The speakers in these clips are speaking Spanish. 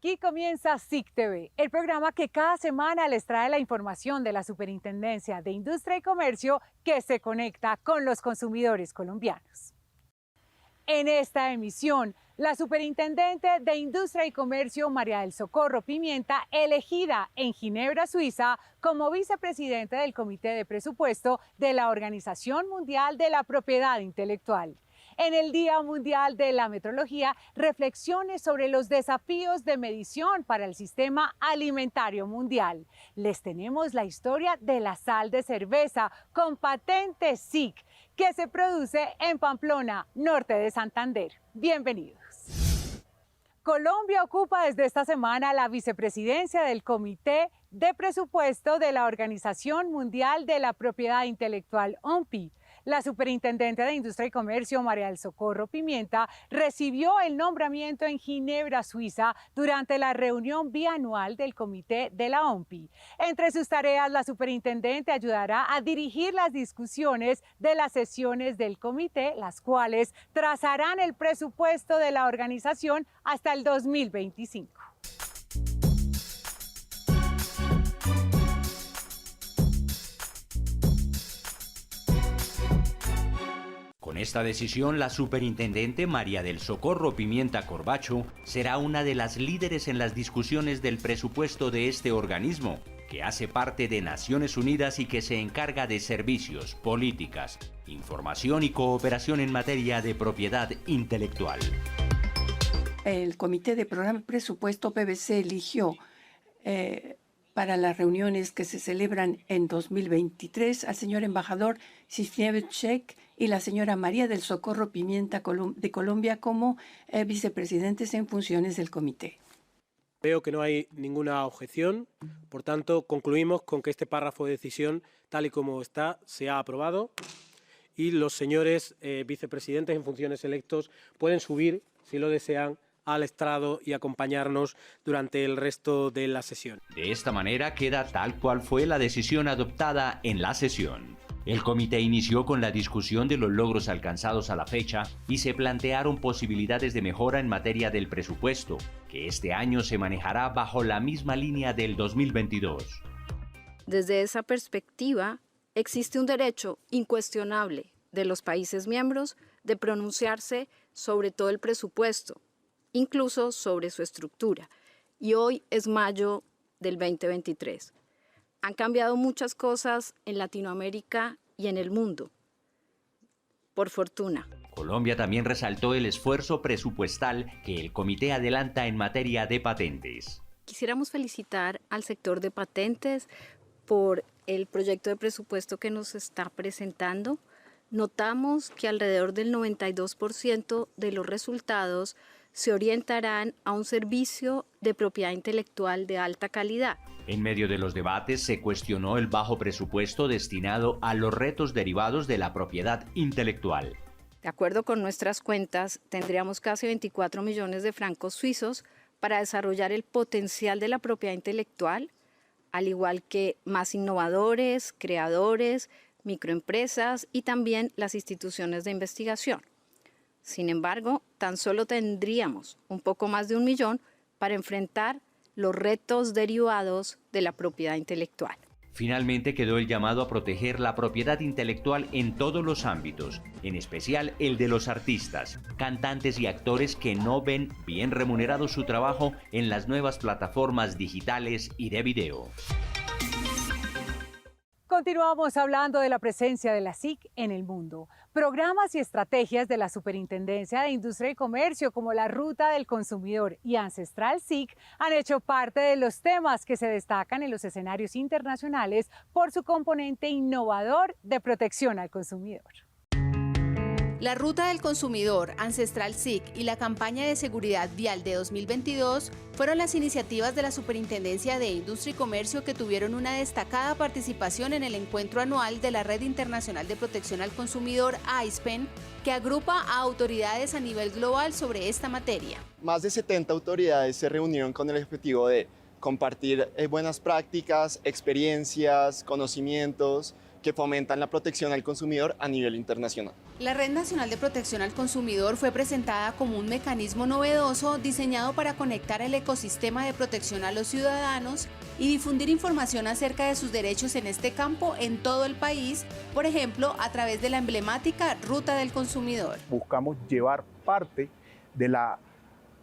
Aquí comienza SIC TV, el programa que cada semana les trae la información de la Superintendencia de Industria y Comercio que se conecta con los consumidores colombianos. En esta emisión, la Superintendente de Industria y Comercio, María del Socorro Pimienta, elegida en Ginebra, Suiza, como vicepresidente del Comité de Presupuesto de la Organización Mundial de la Propiedad Intelectual. En el Día Mundial de la Metrología, reflexiones sobre los desafíos de medición para el sistema alimentario mundial. Les tenemos la historia de la sal de cerveza con patente SIC, que se produce en Pamplona, norte de Santander. Bienvenidos. Colombia ocupa desde esta semana la vicepresidencia del Comité de Presupuesto de la Organización Mundial de la Propiedad Intelectual, OMPI. La Superintendente de Industria y Comercio, María del Socorro Pimienta, recibió el nombramiento en Ginebra, Suiza, durante la reunión bianual del Comité de la OMPI. Entre sus tareas, la Superintendente ayudará a dirigir las discusiones de las sesiones del Comité, las cuales trazarán el presupuesto de la organización hasta el 2025. Con esta decisión, la superintendente María del Socorro Pimienta Corbacho será una de las líderes en las discusiones del presupuesto de este organismo, que hace parte de Naciones Unidas y que se encarga de servicios, políticas, información y cooperación en materia de propiedad intelectual. El Comité de Programa y Presupuesto PBC eligió para las reuniones que se celebran en 2023 al señor embajador Zbigniew y la señora María del Socorro Pimienta de Colombia como vicepresidentes en funciones del comité. Veo que no hay ninguna objeción, por tanto concluimos con que este párrafo de decisión, tal y como está, se ha aprobado y los señores vicepresidentes en funciones electos pueden subir, si lo desean, al estrado y acompañarnos durante el resto de la sesión. De esta manera queda tal cual fue la decisión adoptada en la sesión. El comité inició con la discusión de los logros alcanzados a la fecha y se plantearon posibilidades de mejora en materia del presupuesto, que este año se manejará bajo la misma línea del 2022. Desde esa perspectiva, existe un derecho incuestionable de los países miembros de pronunciarse sobre todo el presupuesto, incluso sobre su estructura. Y hoy es mayo del 2023. Han cambiado muchas cosas en Latinoamérica y en el mundo, por fortuna. Colombia también resaltó el esfuerzo presupuestal que el comité adelanta en materia de patentes. Quisiéramos felicitar al sector de patentes por el proyecto de presupuesto que nos está presentando. Notamos que alrededor del 92% de los resultados se orientarán a un servicio de propiedad intelectual de alta calidad. En medio de los debates se cuestionó el bajo presupuesto destinado a los retos derivados de la propiedad intelectual. De acuerdo con nuestras cuentas, tendríamos casi 24 millones de francos suizos para desarrollar el potencial de la propiedad intelectual, al igual que más innovadores, creadores, microempresas y también las instituciones de investigación. Sin embargo, tan solo tendríamos un poco más de 1 millón para enfrentar los retos derivados de la propiedad intelectual. Finalmente quedó el llamado a proteger la propiedad intelectual en todos los ámbitos, en especial el de los artistas, cantantes y actores que no ven bien remunerado su trabajo en las nuevas plataformas digitales y de video. Continuamos hablando de la presencia de la SIC en el mundo. Programas y estrategias de la Superintendencia de Industria y Comercio, como la Ruta del Consumidor y Ancestral SIC, han hecho parte de los temas que se destacan en los escenarios internacionales por su componente innovador de protección al consumidor. La Ruta del Consumidor, Ancestral SIC y la campaña de seguridad vial de 2022 fueron las iniciativas de la Superintendencia de Industria y Comercio que tuvieron una destacada participación en el encuentro anual de la Red Internacional de Protección al Consumidor, ISPEN, que agrupa a autoridades a nivel global sobre esta materia. Más de 70 autoridades se reunieron con el objetivo de compartir buenas prácticas, experiencias, conocimientos que fomentan la protección al consumidor a nivel internacional. La Red Nacional de Protección al Consumidor fue presentada como un mecanismo novedoso diseñado para conectar el ecosistema de protección a los ciudadanos y difundir información acerca de sus derechos en este campo en todo el país, por ejemplo, a través de la emblemática Ruta del Consumidor. Buscamos llevar parte de la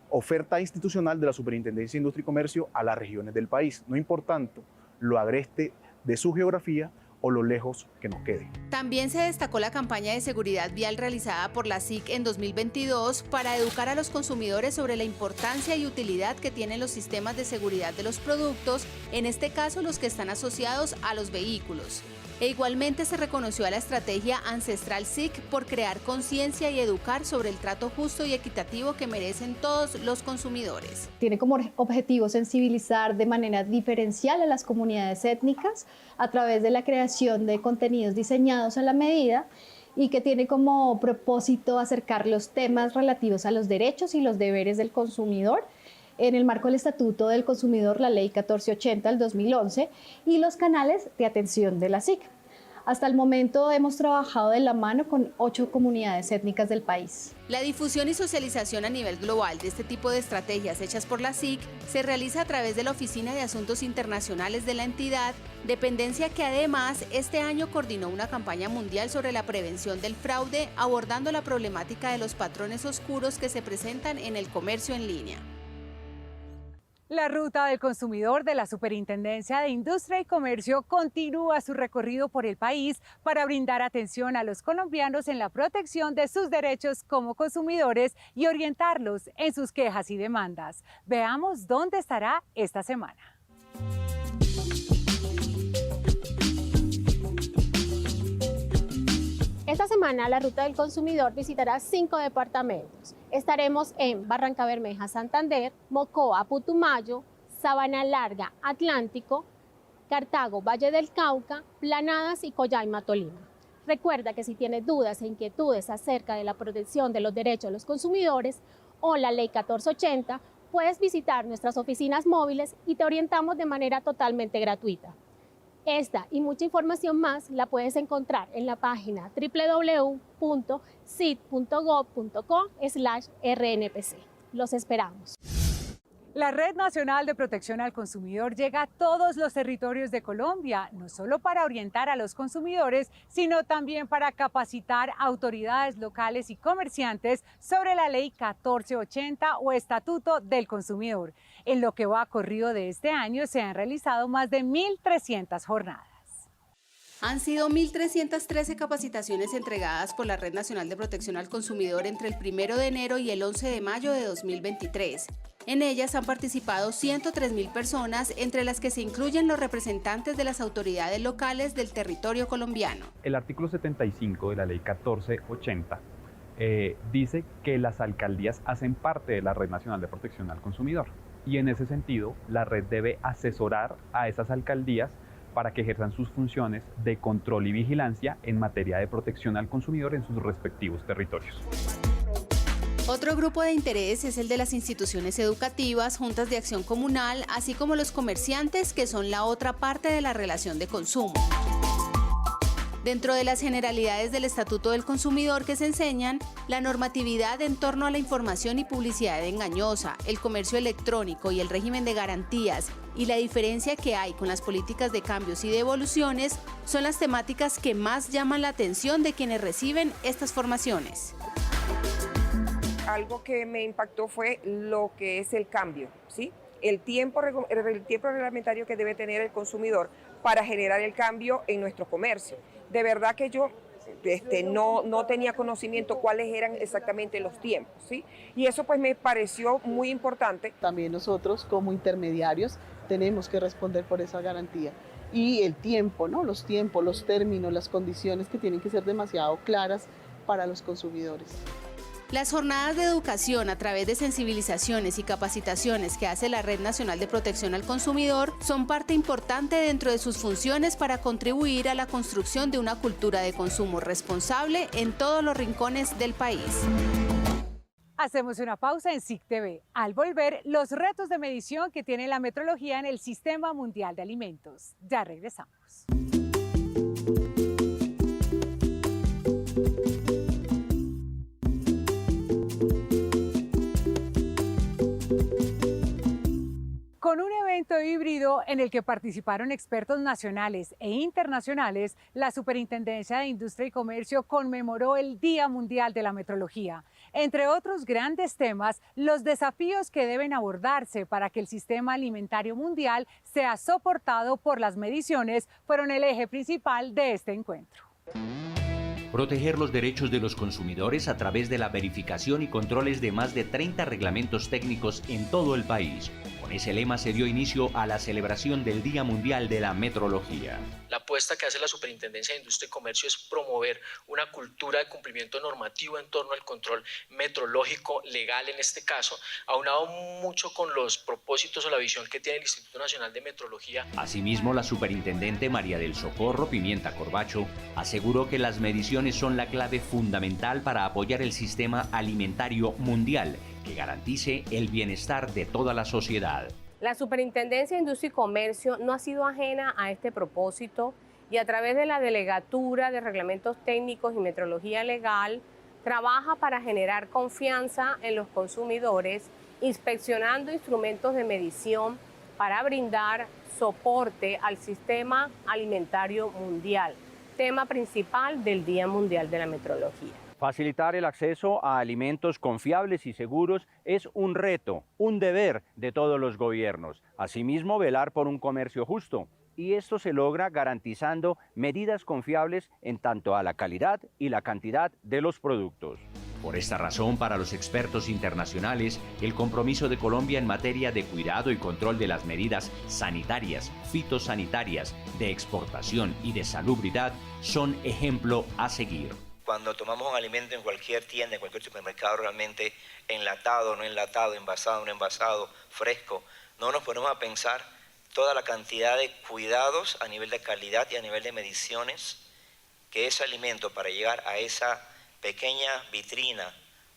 oferta institucional de la Superintendencia de Industria y Comercio a las regiones del país, no importando lo agreste de su geografía o lo lejos que nos quede. También se destacó la campaña de seguridad vial realizada por la SIC en 2022 para educar a los consumidores sobre la importancia y utilidad que tienen los sistemas de seguridad de los productos, en este caso los que están asociados a los vehículos. E igualmente se reconoció a la estrategia Ancestral SIC por crear conciencia y educar sobre el trato justo y equitativo que merecen todos los consumidores. Tiene como objetivo sensibilizar de manera diferencial a las comunidades étnicas a través de la creación de contenidos diseñados a la medida y que tiene como propósito acercar los temas relativos a los derechos y los deberes del consumidor en el marco del Estatuto del Consumidor, la Ley 1480 del 2011, y los canales de atención de la SIC. Hasta el momento hemos trabajado de la mano con 8 comunidades étnicas del país. La difusión y socialización a nivel global de este tipo de estrategias hechas por la SIC se realiza a través de la Oficina de Asuntos Internacionales de la entidad, dependencia que además este año coordinó una campaña mundial sobre la prevención del fraude, abordando la problemática de los patrones oscuros que se presentan en el comercio en línea. La Ruta del Consumidor de la Superintendencia de Industria y Comercio continúa su recorrido por el país para brindar atención a los colombianos en la protección de sus derechos como consumidores y orientarlos en sus quejas y demandas. Veamos dónde estará esta semana. Esta semana la Ruta del Consumidor visitará 5 departamentos. Estaremos en Barrancabermeja, Santander, Mocoa, Putumayo, Sabana Larga, Atlántico, Cartago, Valle del Cauca, Planadas y Coyaima, Tolima. Recuerda que si tienes dudas e inquietudes acerca de la protección de los derechos de los consumidores o la Ley 1480, puedes visitar nuestras oficinas móviles y te orientamos de manera totalmente gratuita. Esta y mucha información más la puedes encontrar en la página www.cit.gov.co/rnpc. Los esperamos. La Red Nacional de Protección al Consumidor llega a todos los territorios de Colombia, no solo para orientar a los consumidores, sino también para capacitar a autoridades locales y comerciantes sobre la Ley 1480 o Estatuto del Consumidor. En lo que va corrido de este año se han realizado más de 1.300 jornadas. Han sido 1.313 capacitaciones entregadas por la Red Nacional de Protección al Consumidor entre el 1 de enero y el 11 de mayo de 2023. En ellas han participado 103.000 personas, entre las que se incluyen los representantes de las autoridades locales del territorio colombiano. El artículo 75 de la Ley 1480 dice que las alcaldías hacen parte de la Red Nacional de Protección al Consumidor. Y en ese sentido, la red debe asesorar a esas alcaldías para que ejerzan sus funciones de control y vigilancia en materia de protección al consumidor en sus respectivos territorios. Otro grupo de interés es el de las instituciones educativas, juntas de acción comunal, así como los comerciantes, que son la otra parte de la relación de consumo. Dentro de las generalidades del Estatuto del Consumidor que se enseñan, la normatividad en torno a la información y publicidad engañosa, el comercio electrónico y el régimen de garantías, y la diferencia que hay con las políticas de cambios y devoluciones son las temáticas que más llaman la atención de quienes reciben estas formaciones. Algo que me impactó fue lo que es el cambio, ¿sí? El tiempo reglamentario que debe tener el consumidor para generar el cambio en nuestro comercio. De verdad que yo no tenía conocimiento cuáles eran exactamente los tiempos, ¿sí? Y eso pues me pareció muy importante. También nosotros como intermediarios tenemos que responder por esa garantía. Y el tiempo, ¿no? Los tiempos, los términos, las condiciones que tienen que ser demasiado claras para los consumidores. Las jornadas de educación a través de sensibilizaciones y capacitaciones que hace la Red Nacional de Protección al Consumidor son parte importante dentro de sus funciones para contribuir a la construcción de una cultura de consumo responsable en todos los rincones del país. Hacemos una pausa en SIC TV. Al volver, los retos de medición que tiene la metrología en el Sistema Mundial de Alimentos. Ya regresamos. Con un evento híbrido en el que participaron expertos nacionales e internacionales, la Superintendencia de Industria y Comercio conmemoró el Día Mundial de la Metrología. Entre otros grandes temas, los desafíos que deben abordarse para que el sistema alimentario mundial sea soportado por las mediciones fueron el eje principal de este encuentro. Proteger los derechos de los consumidores a través de la verificación y controles de más de 30 reglamentos técnicos en todo el país. Con ese lema se dio inicio a la celebración del Día Mundial de la Metrología. La apuesta que hace la Superintendencia de Industria y Comercio es promover una cultura de cumplimiento normativo en torno al control metrológico legal en este caso, aunado mucho con los propósitos o la visión que tiene el Instituto Nacional de Metrología. Asimismo, la superintendente María del Socorro Pimienta Corbacho aseguró que las mediciones son la clave fundamental para apoyar el sistema alimentario mundial que garantice el bienestar de toda la sociedad. La Superintendencia de Industria y Comercio no ha sido ajena a este propósito y a través de la Delegatura de Reglamentos Técnicos y Metrología Legal trabaja para generar confianza en los consumidores, inspeccionando instrumentos de medición para brindar soporte al sistema alimentario mundial, tema principal del Día Mundial de la Metrología. Facilitar el acceso a alimentos confiables y seguros es un reto, un deber de todos los gobiernos. Asimismo, velar por un comercio justo. Y esto se logra garantizando medidas confiables en tanto a la calidad y la cantidad de los productos. Por esta razón, para los expertos internacionales, el compromiso de Colombia en materia de cuidado y control de las medidas sanitarias, fitosanitarias, de exportación y de salubridad son ejemplo a seguir. Cuando tomamos un alimento en cualquier tienda, en cualquier supermercado, realmente enlatado, no enlatado, envasado, no envasado, fresco, no nos ponemos a pensar toda la cantidad de cuidados a nivel de calidad y a nivel de mediciones que ese alimento para llegar a esa pequeña vitrina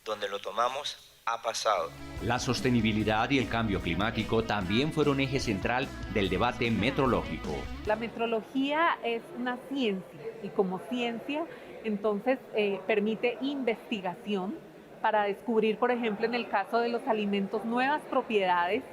donde lo tomamos ha pasado. La sostenibilidad y el cambio climático también fueron eje central del debate metrológico. La metrología es una ciencia y como ciencia entonces permite investigación para descubrir, por ejemplo, en el caso de los alimentos, nuevas propiedades,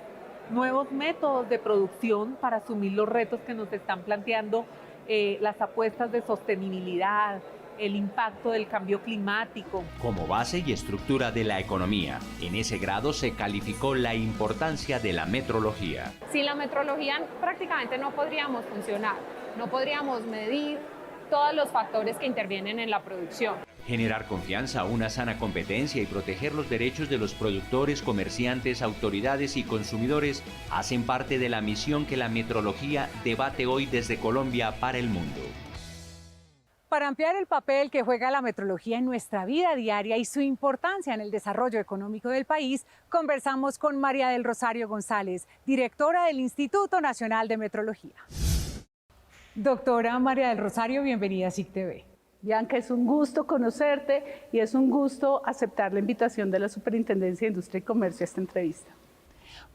nuevos métodos de producción para asumir los retos que nos están planteando las apuestas de sostenibilidad, el impacto del cambio climático. Como base y estructura de la economía, en ese grado se calificó la importancia de la metrología. Sin la metrología prácticamente no podríamos funcionar, no podríamos medir todos los factores que intervienen en la producción. Generar confianza, una sana competencia y proteger los derechos de los productores, comerciantes, autoridades y consumidores hacen parte de la misión que la metrología debate hoy desde Colombia para el mundo. Para ampliar el papel que juega la metrología en nuestra vida diaria y su importancia en el desarrollo económico del país, conversamos con María del Rosario González, directora del Instituto Nacional de Metrología. Doctora María del Rosario, bienvenida a SIC TV. Bianca, es un gusto conocerte y es un gusto aceptar la invitación de la Superintendencia de Industria y Comercio a esta entrevista.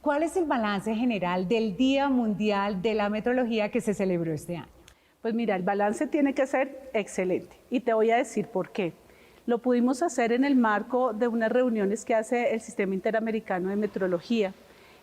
¿Cuál es el balance general del Día Mundial de la Metrología que se celebró este año? Pues mira, el balance tiene que ser excelente y te voy a decir por qué. Lo pudimos hacer en el marco de unas reuniones que hace el Sistema Interamericano de Metrología.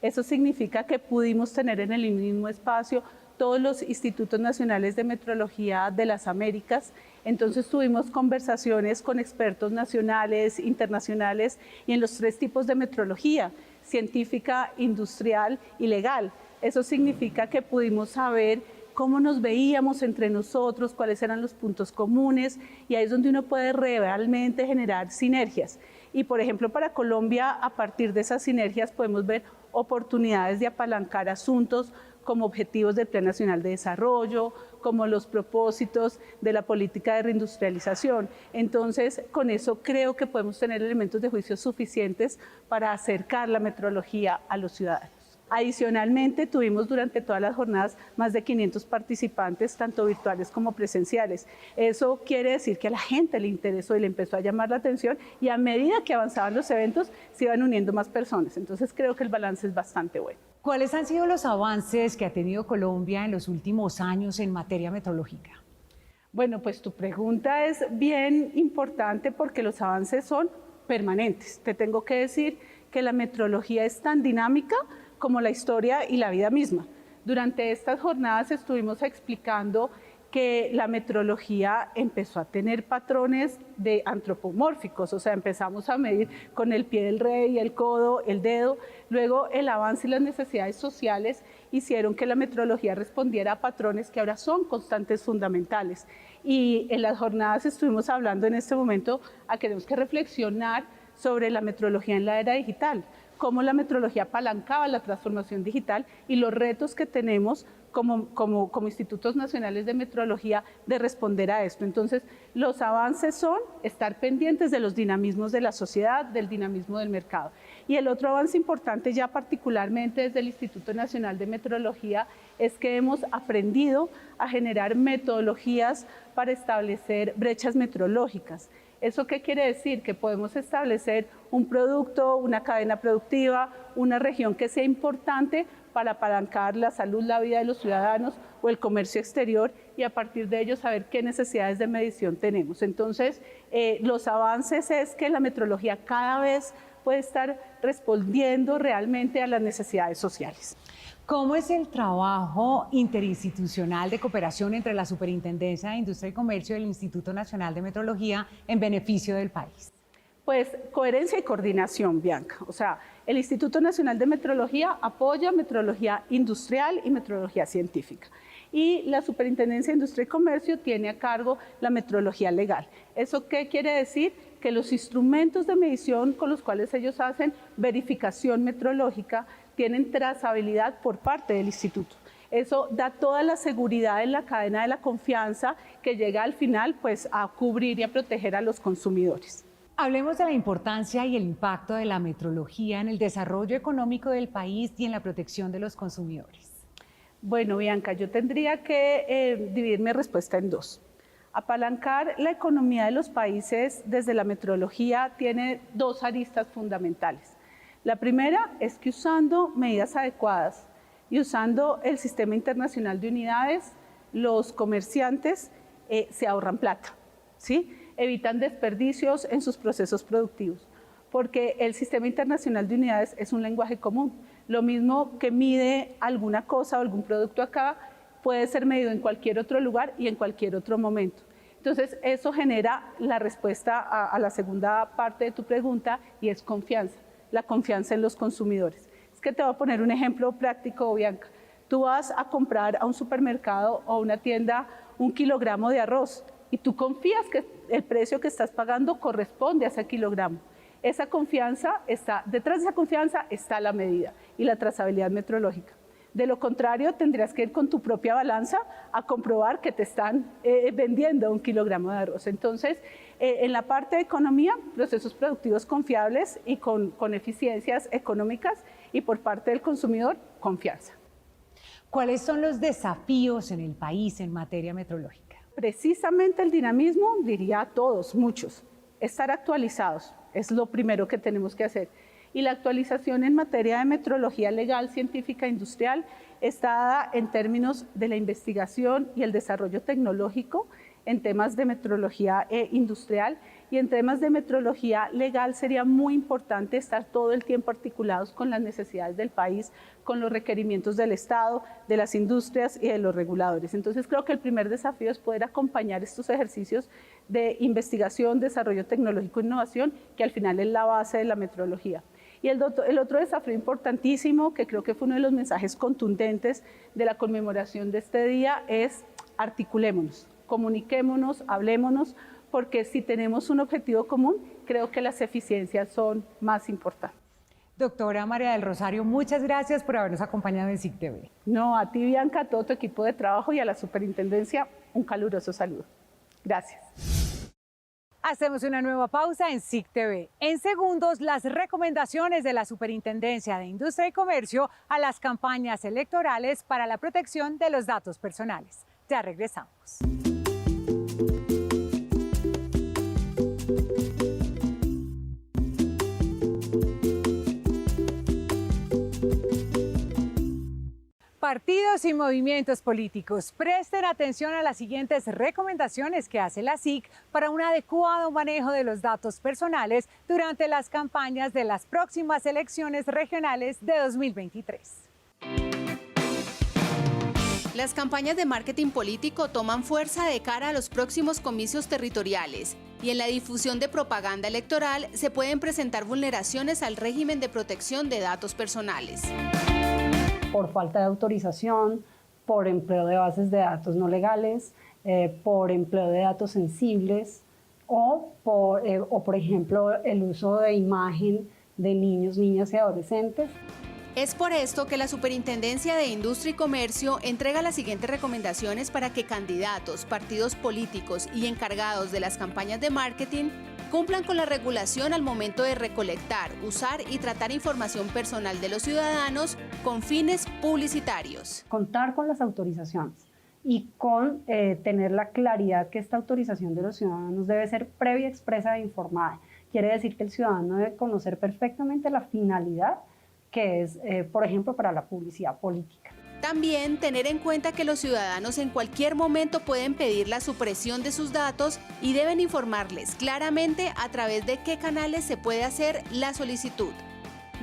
Eso significa que pudimos tener en el mismo espacio todos los institutos nacionales de metrología de las Américas. Entonces tuvimos conversaciones con expertos nacionales, internacionales y en los 3 tipos de metrología, científica, industrial y legal. Eso significa que pudimos saber cómo nos veíamos entre nosotros, cuáles eran los puntos comunes y ahí es donde uno puede realmente generar sinergias. Y por ejemplo para Colombia, a partir de esas sinergias podemos ver oportunidades de apalancar asuntos como objetivos del Plan Nacional de Desarrollo, como los propósitos de la política de reindustrialización. Entonces, con eso creo que podemos tener elementos de juicio suficientes para acercar la metrología a los ciudadanos. Adicionalmente, tuvimos durante todas las jornadas más de 500 participantes, tanto virtuales como presenciales. Eso quiere decir que a la gente le interesó y le empezó a llamar la atención y a medida que avanzaban los eventos se iban uniendo más personas. Entonces, creo que el balance es bastante bueno. ¿Cuáles han sido los avances que ha tenido Colombia en los últimos años en materia metrológica? Bueno, pues tu pregunta es bien importante porque los avances son permanentes. Te tengo que decir que la metrología es tan dinámica como la historia y la vida misma. Durante estas jornadas estuvimos explicando que la metrología empezó a tener patrones de antropomórficos, o sea, empezamos a medir con el pie del rey, el codo, el dedo. Luego el avance y las necesidades sociales hicieron que la metrología respondiera a patrones que ahora son constantes fundamentales. Y en las jornadas estuvimos hablando en este momento a que tenemos que reflexionar sobre la metrología en la era digital, cómo la metrología apalancaba la transformación digital y los retos que tenemos como institutos nacionales de metrología de responder a esto. Entonces, los avances son estar pendientes de los dinamismos de la sociedad, del dinamismo del mercado. Y el otro avance importante, ya particularmente desde el Instituto Nacional de Metrología, es que hemos aprendido a generar metodologías para establecer brechas metrológicas. ¿Eso qué quiere decir? Que podemos establecer un producto, una cadena productiva, una región que sea importante para apalancar la salud, la vida de los ciudadanos o el comercio exterior y a partir de ello saber qué necesidades de medición tenemos. Entonces, los avances es que la metrología cada vez puede estar respondiendo realmente a las necesidades sociales. ¿Cómo es el trabajo interinstitucional de cooperación entre la Superintendencia de Industria y Comercio y el Instituto Nacional de Metrología en beneficio del país? Pues coherencia y coordinación, Bianca. O sea, el Instituto Nacional de Metrología apoya metrología industrial y metrología científica. Y la Superintendencia de Industria y Comercio tiene a cargo la metrología legal. ¿Eso qué quiere decir? Que los instrumentos de medición con los cuales ellos hacen verificación metrológica tienen trazabilidad por parte del instituto. Eso da toda la seguridad en la cadena de la confianza que llega al final pues, a cubrir y a proteger a los consumidores. Hablemos de la importancia y el impacto de la metrología en el desarrollo económico del país y en la protección de los consumidores. Bueno, Bianca, yo tendría que dividir mi respuesta en dos. Apalancar la economía de los países desde la metrología tiene dos aristas fundamentales. La primera es que usando medidas adecuadas y usando el sistema internacional de unidades, los comerciantes se ahorran plata, ¿sí? Evitan desperdicios en sus procesos productivos, porque el sistema internacional de unidades es un lenguaje común. Lo mismo que mide alguna cosa o algún producto acá, puede ser medido en cualquier otro lugar y en cualquier otro momento. Entonces, eso genera la respuesta a la segunda parte de tu pregunta y es confianza, la confianza en los consumidores. Es que te voy a poner un ejemplo práctico, Bianca. Tú vas a comprar a un supermercado o a una tienda 1 kilogramo de arroz y tú confías que el precio que estás pagando corresponde a ese kilogramo. Esa confianza está, detrás de esa confianza está la medida y la trazabilidad metrológica. De lo contrario, tendrías que ir con tu propia balanza a comprobar que te están vendiendo 1 kilogramo de arroz. Entonces, en la parte de economía, procesos productivos confiables y con eficiencias económicas y por parte del consumidor, confianza. ¿Cuáles son los desafíos en el país en materia metrológica? Precisamente el dinamismo, diría a todos, muchos. Estar actualizados es lo primero que tenemos que hacer. Y la actualización en materia de metrología legal, científica e industrial está dada en términos de la investigación y el desarrollo tecnológico en temas de metrología industrial y en temas de metrología legal sería muy importante estar todo el tiempo articulados con las necesidades del país, con los requerimientos del Estado, de las industrias y de los reguladores. Entonces creo que el primer desafío es poder acompañar estos ejercicios de investigación, desarrollo tecnológico e innovación, que al final es la base de la metrología. Y el otro desafío importantísimo, que creo que fue uno de los mensajes contundentes de la conmemoración de este día, es articulémonos, comuniquémonos, hablémonos, porque si tenemos un objetivo común, creo que las eficiencias son más importantes. Doctora María del Rosario, muchas gracias por habernos acompañado en SIC TV. No, a ti, Bianca, a todo tu equipo de trabajo y a la Superintendencia, un caluroso saludo. Gracias. Hacemos una nueva pausa en SIC TV. En segundos, las recomendaciones de la Superintendencia de Industria y Comercio a las campañas electorales para la protección de los datos personales. Ya regresamos. Partidos y movimientos políticos, presten atención a las siguientes recomendaciones que hace la SIC para un adecuado manejo de los datos personales durante las campañas de las próximas elecciones regionales de 2023. Las campañas de marketing político toman fuerza de cara a los próximos comicios territoriales y en la difusión de propaganda electoral se pueden presentar vulneraciones al régimen de protección de datos personales. Por falta de autorización, por empleo de bases de datos no legales, por empleo de datos sensibles o por ejemplo, el uso de imagen de niños, niñas y adolescentes. Es por esto que la Superintendencia de Industria y Comercio entrega las siguientes recomendaciones para que candidatos, partidos políticos y encargados de las campañas de marketing cumplan con la regulación al momento de recolectar, usar y tratar información personal de los ciudadanos con fines publicitarios. Contar con las autorizaciones y con tener la claridad que esta autorización de los ciudadanos debe ser previa, expresa e informada. Quiere decir que el ciudadano debe conocer perfectamente la finalidad que es, por ejemplo, para la publicidad política. También tener en cuenta que los ciudadanos en cualquier momento pueden pedir la supresión de sus datos y deben informarles claramente a través de qué canales se puede hacer la solicitud.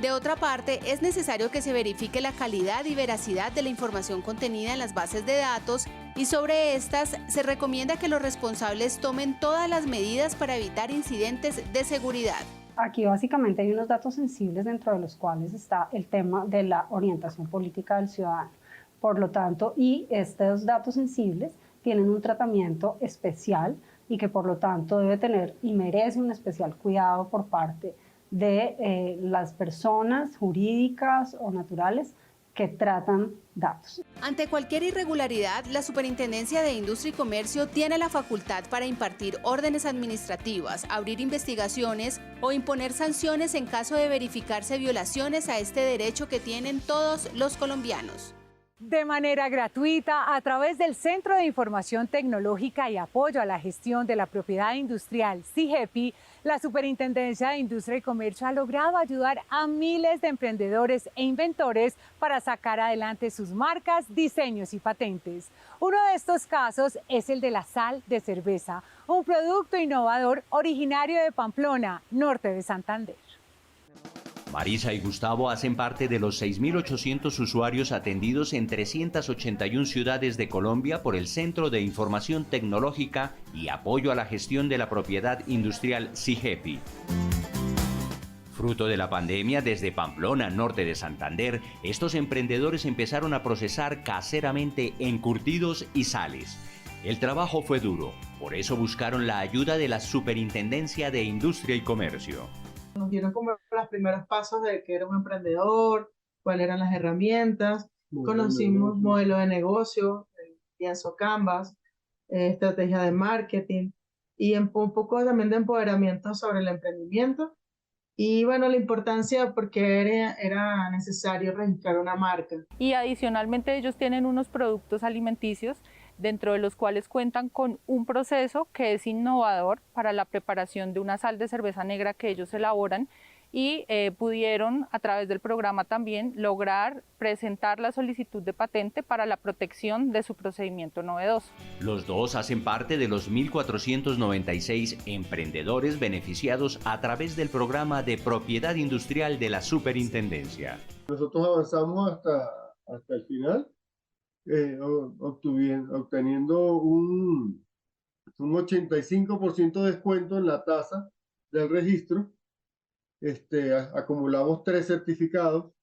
De otra parte, es necesario que se verifique la calidad y veracidad de la información contenida en las bases de datos y sobre estas se recomienda que los responsables tomen todas las medidas para evitar incidentes de seguridad. Aquí básicamente hay unos datos sensibles dentro de los cuales está el tema de la orientación política del ciudadano. Por lo tanto, y estos datos sensibles tienen un tratamiento especial y que por lo tanto debe tener y merece un especial cuidado por parte de las personas jurídicas o naturales que tratan datos. Ante cualquier irregularidad, la Superintendencia de Industria y Comercio tiene la facultad para impartir órdenes administrativas, abrir investigaciones o imponer sanciones en caso de verificarse violaciones a este derecho que tienen todos los colombianos. De manera gratuita, a través del Centro de Información Tecnológica y Apoyo a la Gestión de la Propiedad Industrial, CIGEPI, la Superintendencia de Industria y Comercio ha logrado ayudar a miles de emprendedores e inventores para sacar adelante sus marcas, diseños y patentes. Uno de estos casos es el de la sal de cerveza, un producto innovador originario de Pamplona, norte de Santander. Marisa y Gustavo hacen parte de los 6.800 usuarios atendidos en 381 ciudades de Colombia por el Centro de Información Tecnológica y Apoyo a la Gestión de la Propiedad Industrial CIGEPI. Fruto de la pandemia, desde Pamplona, norte de Santander, estos emprendedores empezaron a procesar caseramente encurtidos y sales. El trabajo fue duro, por eso buscaron la ayuda de la Superintendencia de Industria y Comercio. Nos dieron como los primeros pasos de que era un emprendedor, cuáles eran las herramientas, conocimos modelo de negocio, pienso Canvas, estrategia de marketing y un poco también de empoderamiento sobre el emprendimiento. Y bueno, la importancia porque era necesario registrar una marca. Y adicionalmente ellos tienen unos productos alimenticios dentro de los cuales cuentan con un proceso que es innovador para la preparación de una sal de cerveza negra que ellos elaboran y pudieron a través del programa también lograr presentar la solicitud de patente para la protección de su procedimiento novedoso. Los dos hacen parte de los 1.496 emprendedores beneficiados a través del programa de propiedad industrial de la Superintendencia. Nosotros avanzamos hasta el final, obteniendo un 85% de descuento en la tasa del registro. Acumulamos 3 certificados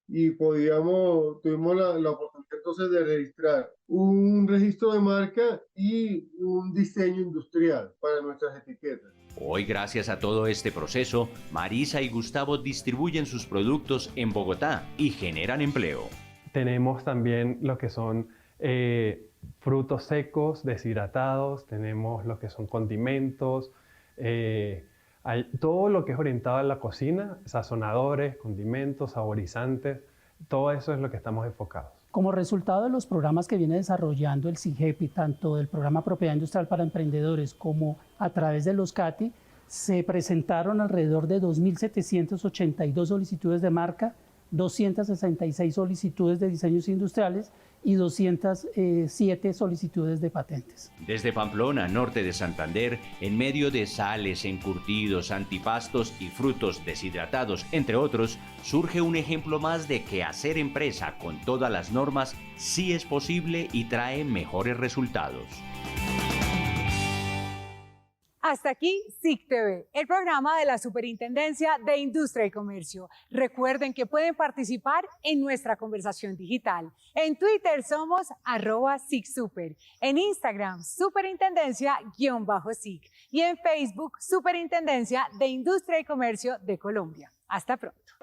y tuvimos la oportunidad entonces de registrar un registro de marca y un diseño industrial para nuestras etiquetas. Hoy, gracias a todo este proceso, Marisa y Gustavo distribuyen sus productos en Bogotá y generan empleo. Tenemos también lo que son frutos secos, deshidratados, tenemos lo que son condimentos, hay todo lo que es orientado a la cocina, sazonadores, condimentos, saborizantes, todo eso es lo que estamos enfocados. Como resultado de los programas que viene desarrollando el CIGEPI, tanto del programa Propiedad Industrial para Emprendedores como a través de los CATI, se presentaron alrededor de 2.782 solicitudes de marca, 266 solicitudes de diseños industriales y 207 solicitudes de patentes. Desde Pamplona, norte de Santander, en medio de sales, encurtidos, antipastos y frutos deshidratados, entre otros, surge un ejemplo más de que hacer empresa con todas las normas sí es posible y trae mejores resultados. Hasta aquí SIC TV, el programa de la Superintendencia de Industria y Comercio. Recuerden que pueden participar en nuestra conversación digital. En Twitter somos @SICSuper, en Instagram Superintendencia_SIC y en Facebook Superintendencia de Industria y Comercio de Colombia. Hasta pronto.